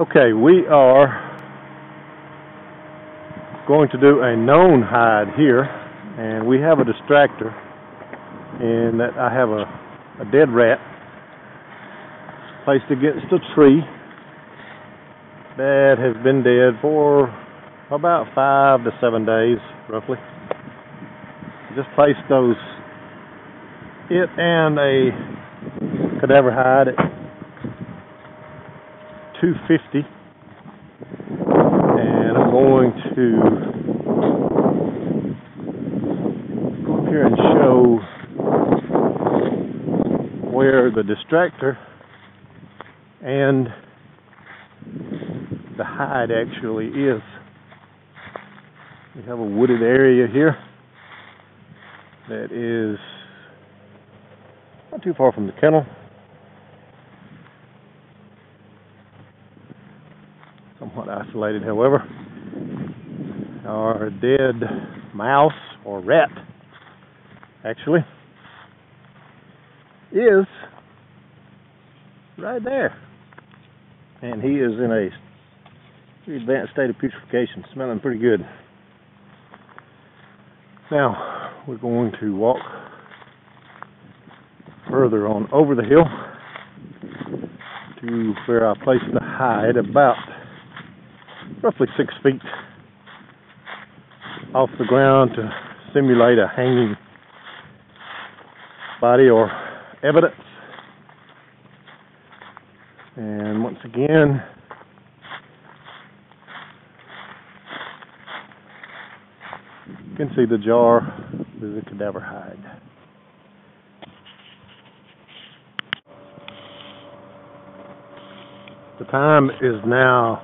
Okay, we are going to do a known hide here, and we have a distractor in that I have a dead rat placed against a tree that has been dead for about 5 to 7 days, roughly. Just placed it and a cadaver hide at 250, and I'm going to go up here and show where the distractor and the hide actually is. We have a wooded area here that is not too far from the kennel. Somewhat isolated, however. Our dead mouse, or rat, actually, is right there. And he is in a pretty advanced state of putrefaction, smelling pretty good. Now, we're going to walk further on over the hill to where I placed the hide, about roughly 6 feet off the ground, to simulate a hanging body or evidence. And once again, you can see the jar with the cadaver hide. The time is now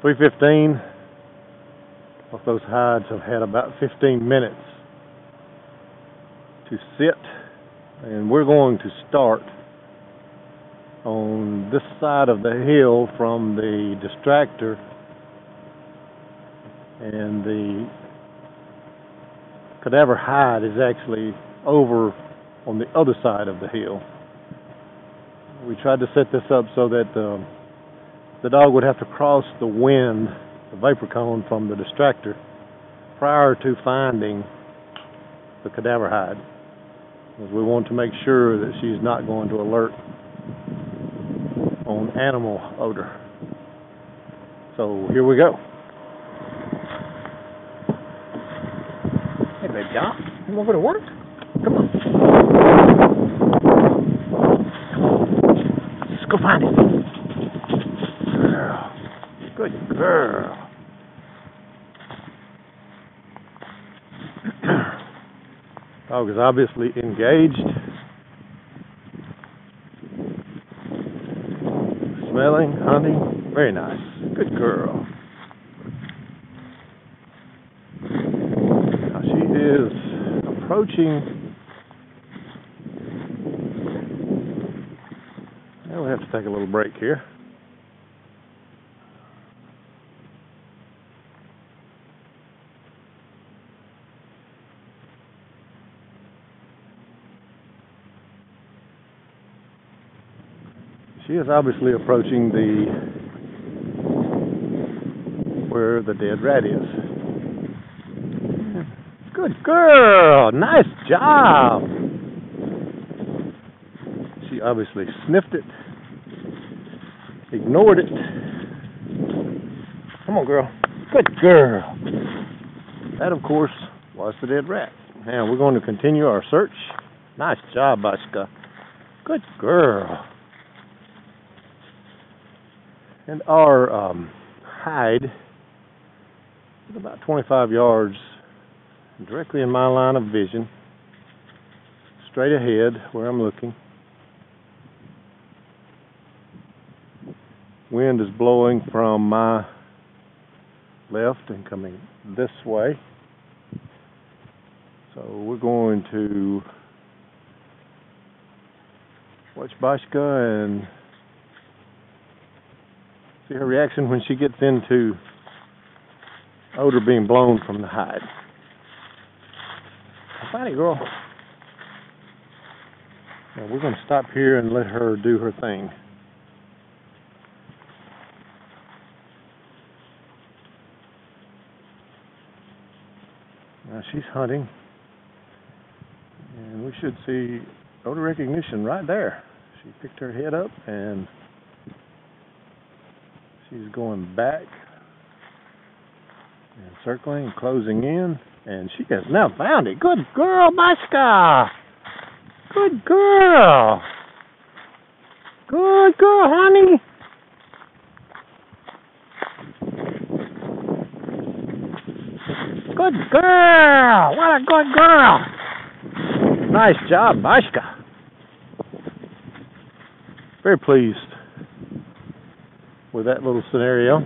3:15. Both those hides have had about 15 minutes to sit, and we're going to start on this side of the hill from the distractor, and the cadaver hide is actually over on the other side of the hill. We tried to set this up so that the dog would have to cross the wind, the vapor cone from the distractor, prior to finding the cadaver hide, because we want to make sure that she's not going to alert on animal odor. So here we go. Hey, baby doll, come over to work. Come on. Let's go find it. Girl. Good girl. Dog is obviously engaged. Smelling, hunting, very nice. Good girl. Now she is approaching. Now we have to take a little break here. She is obviously approaching where the dead rat is. Good girl! Nice job! She obviously sniffed it, ignored it. Come on, girl. Good girl! That, of course, was the dead rat. Now, we're going to continue our search. Nice job, Bashka. Good girl. And our hide is about 25 yards directly in my line of vision, straight ahead where I'm looking. Wind is blowing from my left and coming this way. So we're going to watch Bashka and see her reaction when she gets into odor being blown from the hide. Find it, girl. Now we're going to stop here and let her do her thing. Now she's hunting. And we should see odor recognition right there. She picked her head up and she's going back and circling and closing in. And she has now found it. Good girl, Bashka! Good girl! Good girl, honey! Good girl! What a good girl! Nice job, Bashka. Very pleased with that little scenario.